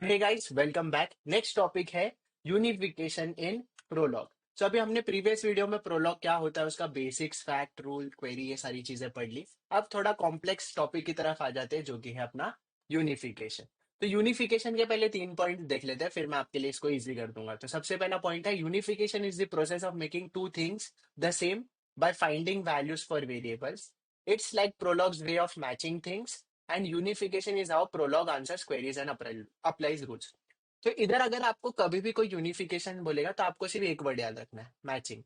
हे guys, welcome back. Next topic है unification in Prolog. So अभी हमने प्रीवियस वीडियो में प्रोलॉग क्या होता है उसका बेसिक्स, फैक्ट, रूल, क्वेरी, ये सारी चीजें पढ़ ली। अब थोड़ा कॉम्प्लेक्स टॉपिक की तरफ आ जाते हैं जो कि है अपना यूनिफिकेशन। तो यूनिफिकेशन के पहले 3 पॉइंट देख लेते हैं, फिर मैं आपके लिए इसको इजी कर दूंगा। तो सबसे पहला पॉइंट है unification is the process of making two things the same by finding values for variables. It's like Prolog's way of matching things and unification is how Prolog answers queries and applies rules. तो इधर अगर आपको कभी भी कोई unification बोलेगा तो आपको सिर्फ एक वर्ड याद रखना है, मैचिंग।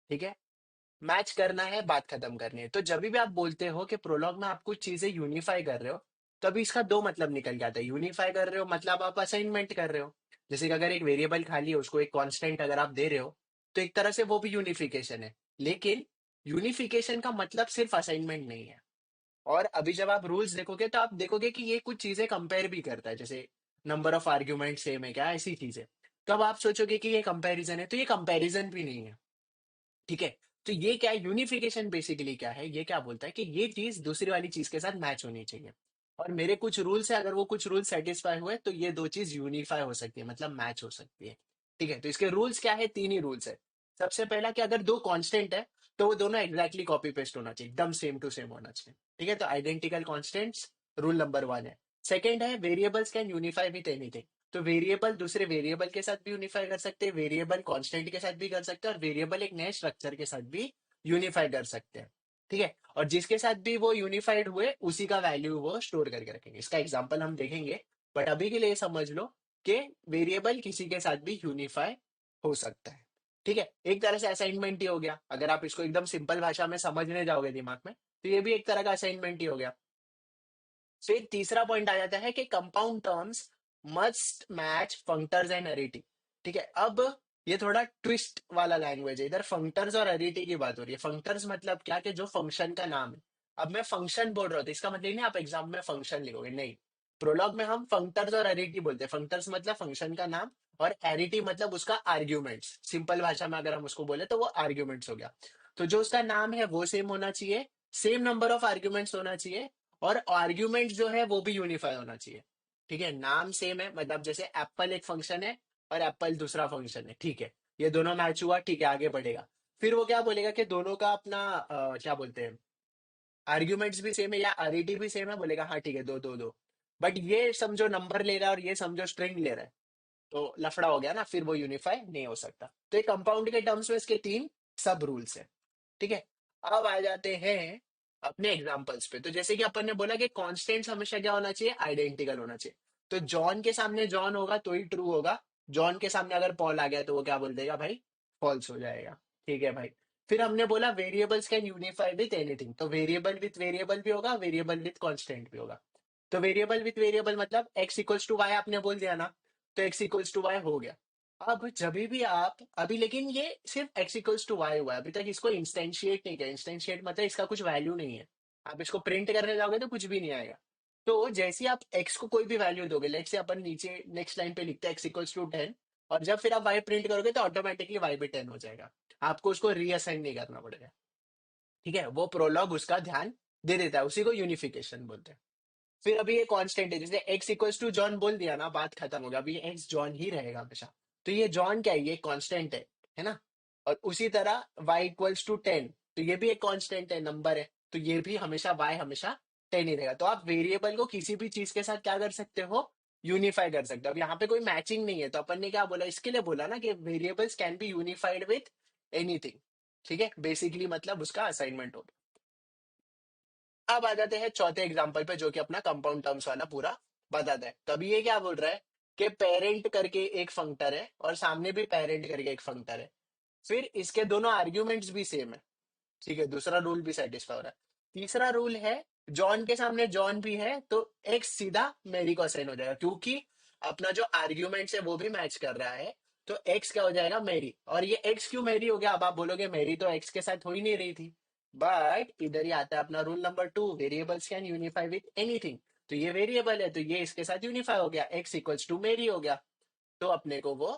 ठीक है, मैच करना है, बात खत्म करनी है। तो जब भी आप बोलते हो कि प्रोलॉग में आप कुछ चीजें यूनिफाई कर रहे हो, तभी इसका दो मतलब निकल के आता है। यूनिफाई कर रहे हो मतलब आप असाइनमेंट कर रहे हो। जैसे कि अगर एक वेरिएबल खाली है उसको एक कांस्टेंट अगर आप दे रहे हो, तो एक तरह से वो भी यूनिफिकेशन है। लेकिन यूनिफिकेशन का मतलब सिर्फ असाइनमेंट नहीं है। और अभी जब आप रूल्स देखोगे तो आप देखोगे कि ये कुछ चीजें कंपेयर भी करता है, जैसे नंबर ऑफ आर्ग्यूमेंट सेम है क्या, ऐसी चीजें। तो अब आप सोचोगे कि ये कंपैरिजन है, तो ये कंपैरिजन भी नहीं है। ठीक है। तो ये क्या है, यूनिफिकेशन बेसिकली क्या है, ये क्या बोलता है कि ये चीज दूसरी वाली चीज के साथ मैच होनी चाहिए। और मेरे कुछ रूल्स है, अगर वो कुछ रूल सेटिस्फाई हुए तो ये दो चीज यूनिफाई हो सकती है, मतलब मैच हो सकती है। ठीक है, तो इसके रूल्स क्या है, तीन ही रूल्स है। सबसे पहला कि अगर दो कांस्टेंट है तो वो दोनों एग्जैक्टली कॉपी पेस्ट होना चाहिए, एकदम सेम टू सेम होना चाहिए। ठीक है, तो identical constants rule number one है। सेकेंड है variables can unify with anything. तो वेरिएबल दूसरे वेरिएबल के साथ भी यूनिफाई कर सकते हैं, वेरिएबल कांस्टेंट के साथ भी कर सकते हैं, और वेरिएबल एक नए स्ट्रक्चर के साथ भी यूनिफाई कर सकते हैं। ठीक है, और जिसके साथ भी वो यूनिफाइड हुए उसी का वैल्यू वो स्टोर करके रखेंगे। इसका एग्जांपल हम देखेंगे, बट अभी के लिए समझ लो कि वेरिएबल किसी के साथ भी यूनिफाई हो सकता है। ठीक है, एक तरह से असाइनमेंट ही हो गया। अगर आप इसको एकदम सिंपल भाषा में समझने जाओगे दिमाग में, तो ये भी एक तरह का असाइनमेंट ही हो गया। फिर तीसरा पॉइंट आ जाता है कि compound terms must match functors and arity. ठीक है, अब ये थोड़ा ट्विस्ट वाला लैंग्वेज है। इधर फंक्टर्स और अरिटी की बात हो रही है। फंक्टर्स मतलब क्या, कि जो फंक्शन का नाम है। अब मैं फंक्शन बोल रहा हूँ तो इसका मतलब नहीं आप एग्जाम में फंक्शन लिखोगे, नहीं। प्रोलॉग में हम फंक्टर्स और अरिटी बोलते हैं। फंक्टर्स मतलब फंक्शन का नाम, और एरिटी मतलब उसका आर्ग्यूमेंट्स। सिंपल भाषा में अगर हम उसको बोले तो वो आर्ग्यूमेंट्स हो गया। तो जो उसका नाम है वो सेम होना चाहिए, सेम नंबर ऑफ आर्ग्यूमेंट्स होना चाहिए, और आर्ग्यूमेंट जो है वो भी यूनिफाई होना चाहिए। ठीक है, नाम सेम है, मतलब जैसे एप्पल एक फंक्शन है और एप्पल दूसरा फंक्शन है। ठीक है, ये दोनों मैच हुआ, ठीक है, आगे बढ़ेगा। फिर वो क्या बोलेगा कि दोनों का अपना क्या बोलते हैं, आर्ग्यूमेंट्स भी सेम है या आरईटी भी सेम है, बोलेगा हाँ ठीक है, दो दो दो। बट ये समझो नंबर ले रहा है और ये समझो स्ट्रिंग ले रहा है, तो लफड़ा हो गया ना, फिर वो यूनिफाई नहीं हो सकता। तो एक कंपाउंड के टर्म्स में इसके तीन सब रूल्स है। ठीक है, अब आ जाते हैं अपने एग्जांपल्स पे। तो जैसे कि अपन ने बोला कि कांस्टेंट्स हमेशा क्या होना चाहिए, आइडेंटिकल होना चाहिए। तो जॉन के सामने जॉन होगा तो ही ट्रू होगा। जॉन के सामने अगर पॉल आ गया तो वो क्या बोल देगा भाई, फॉल्स हो जाएगा। ठीक है भाई। फिर हमने बोला variables can unify with anything. तो वेरिएबल विथ वेरिएबल भी होगा, वेरिएबल विथ कांस्टेंट भी होगा। तो वेरिएबल विथ वेरिएबल मतलब एक्स इक्वल्स टू वाई आपने बोल दिया ना, तो एक्स इक्वल्स टू वाई हो गया। अब जब भी आप अभी, लेकिन ये सिर्फ एक्स इक्वल्स टू वाई हुआ है, अभी तक इसको इंस्टेंशिएट नहीं किया। इंस्टेंशिएट मतलब इसका कुछ वैल्यू नहीं है। आप इसको प्रिंट करने जाओगे तो कुछ भी नहीं आएगा। तो जैसे ही आप एक्स को कोई भी वैल्यू दोगे, लेट से अपन नीचे नेक्स्ट लाइन पे लिखते हैं एक्स इक्वल्स टू 10, और जब फिर आप वाई प्रिंट करोगे तो ऑटोमेटिकली वाई भी 10 हो जाएगा। आपको उसको रीअसाइन नहीं करना पड़ेगा। ठीक है, वो प्रोलॉग उसका ध्यान दे देता है, उसी को यूनिफिकेशन बोलते हैं। फिर अभी ये कांस्टेंट है, जैसे एक्स इक्वल्स टू जॉन बोल दिया ना, बात खत्म हो गया। अभी एक्स जॉन ही रहेगा हमेशा। तो ये जॉन क्या है, ये कांस्टेंट है ना। और उसी तरह y इक्वल्स टू 10, तो ये भी एक कांस्टेंट है, नंबर है। तो ये भी हमेशा y हमेशा 10 ही रहेगा। तो आप वेरिएबल को किसी भी चीज के साथ क्या कर सकते हो, यूनिफाई कर सकते हो। अब यहाँ पे कोई मैचिंग नहीं है, तो अपन ने क्या बोला, इसके लिए बोला ना कि variables can be unified with anything. ठीक है, बेसिकली मतलब उसका असाइनमेंट हो। अब आ जाते हैं चौथे एग्जाम्पल पे, जो कि अपना कंपाउंड टर्म्स वाला पूरा बताता है। तभी ये क्या बोल रहा है कि पेरेंट करके एक फंक्टर है और सामने भी पेरेंट करके एक फंक्टर है। फिर इसके दोनों आर्ग्यूमेंट्स भी सेम है। ठीक है, दूसरा रूल भी सेटिस्फाई हो रहा है। तीसरा रूल है, जॉन के सामने जॉन भी है तो एक्स सीधा मैरी को असाइन हो जाएगा, क्योंकि अपना जो आर्ग्यूमेंट्स है वो भी मैच कर रहा है। तो एक्स क्या हो जाएगा, मैरी। और ये एक्स क्यों मैरी हो गया, अब आप बोलोगे मैरी तो एक्स के साथ हो ही नहीं रही थी। बट इधर ही आता है अपना rule number 2, variables can unify with anything. तो ये वेरिएबल है तो ये इसके साथ यूनिफाई हो गया, एक्स इक्वल्स टू मैरी हो गया। तो अपने को वो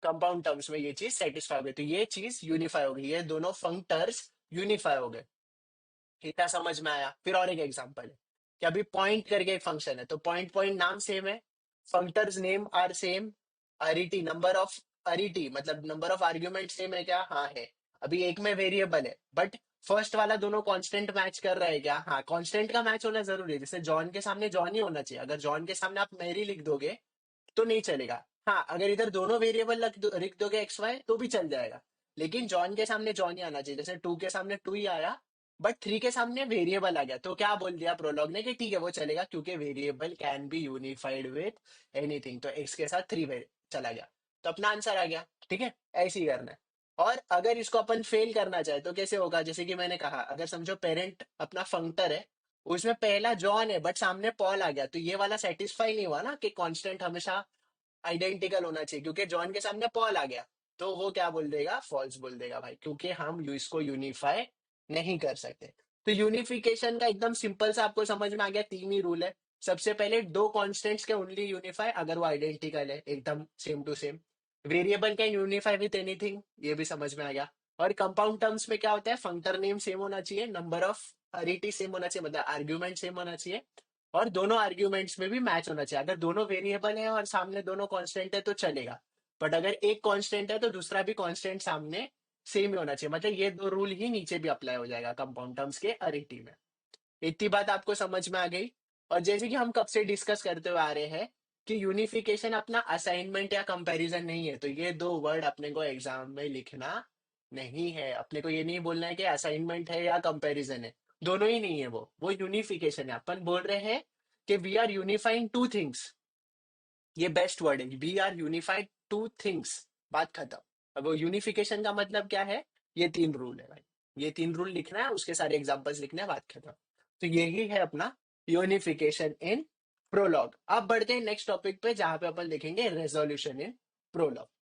कंपाउंड टर्म्स में ये चीज सेटिस्फाई हो गई, तो ये चीज यूनिफाई हो गई, ये दोनों फंक्टर्स यूनिफाई हो गए। इतना समझ में आया। फिर और एक एग्जांपल है कि अभी पॉइंट करके एक फंक्शन है, तो पॉइंट पॉइंट नाम सेम है, functors name are same, arity number of, arity मतलब नंबर ऑफ आर्ग्यूमेंट सेम है क्या? हाँ है। अभी एक में वेरिएबल है बट फर्स्ट वाला दोनों कांस्टेंट मैच कर रहा है क्या? हाँ, कांस्टेंट का मैच होना जरूरी है। जैसे जॉन के सामने जॉन ही होना चाहिए, अगर जॉन के सामने आप मैरी लिख दोगे तो नहीं चलेगा। हाँ, अगर इधर दोनों वेरिएबल लिख दोगे एक्स वाई तो भी चल जाएगा, लेकिन जॉन के सामने जॉन ही आना चाहिए। जैसे टू के सामने टू ही आया बट थ्री के सामने वेरिएबल आ गया, तो क्या बोल दिया प्रोलॉग ने कि ठीक है वो चलेगा क्योंकि variable can be unified with anything, तो एक्स के साथ थ्री चला गया, तो अपना आंसर आ गया। ठीक है, ऐसे ही करना है। और अगर इसको अपन फेल करना चाहे तो कैसे होगा? जैसे कि मैंने कहा, अगर समझो पेरेंट अपना फंक्टर है, उसमें पहला जॉन है बट सामने पॉल आ गया, तो ये वाला सेटिस्फाई नहीं हुआ ना कि कांस्टेंट हमेशा आइडेंटिकल होना चाहिए, क्योंकि जॉन के सामने पॉल आ गया, तो वो क्या बोल देगा? फॉल्स बोल देगा भाई, क्योंकि हम इसको यूनिफाई नहीं कर सकते। तो यूनिफिकेशन का एकदम सिंपल सा आपको समझ में आ गया, तीन ही रूल है। सबसे पहले दो कॉन्स्टेंट्स के ओनली यूनिफाई अगर वो आइडेंटिकल है, एकदम same to same. Variable can unify with anything, ये भी समझ में आ गया। और कंपाउंड टर्म्स में क्या होता है? फंक्टर नेम सेम होना चाहिए, नंबर ऑफ अरिटी सेम होना चाहिए, मतलब आर्ग्यूमेंट सेम होना चाहिए, और दोनों आर्ग्यूमेंट्स में भी मैच होना चाहिए। अगर दोनों वेरिएबल है और सामने दोनों कांस्टेंट है तो चलेगा, बट अगर एक कांस्टेंट है तो दूसरा भी कांस्टेंट सामने सेम ही होना चाहिए, मतलब ये दो रूल ही नीचे भी अप्लाई हो जाएगा कंपाउंड टर्म्स के अरिटी में। इतनी बात आपको समझ में आ गई। और जैसे कि हम कब से डिस्कस करते हुए आ रहे हैं कि यूनिफिकेशन अपना असाइनमेंट या कंपैरिजन नहीं है, तो ये दो वर्ड अपने को एग्जाम में लिखना नहीं है। अपने को ये नहीं बोलना है कि असाइनमेंट है या कंपैरिजन है, दोनों ही नहीं है। वो यूनिफिकेशन है। अपन बोल रहे हैं कि we are unifying two things, ये बेस्ट वर्ड है, we are unified two things, बात खत्म। अब वो यूनिफिकेशन का मतलब क्या है? ये तीन रूल है भाई, ये तीन रूल लिखना है, उसके सारे एग्जांपल्स लिखने हैं, बात खत्म। तो यही है अपना यूनिफिकेशन इन प्रोलॉग। अब बढ़ते हैं नेक्स्ट टॉपिक पे, जहां पे अपन लिखेंगे रेजोल्यूशन इन प्रोलॉग।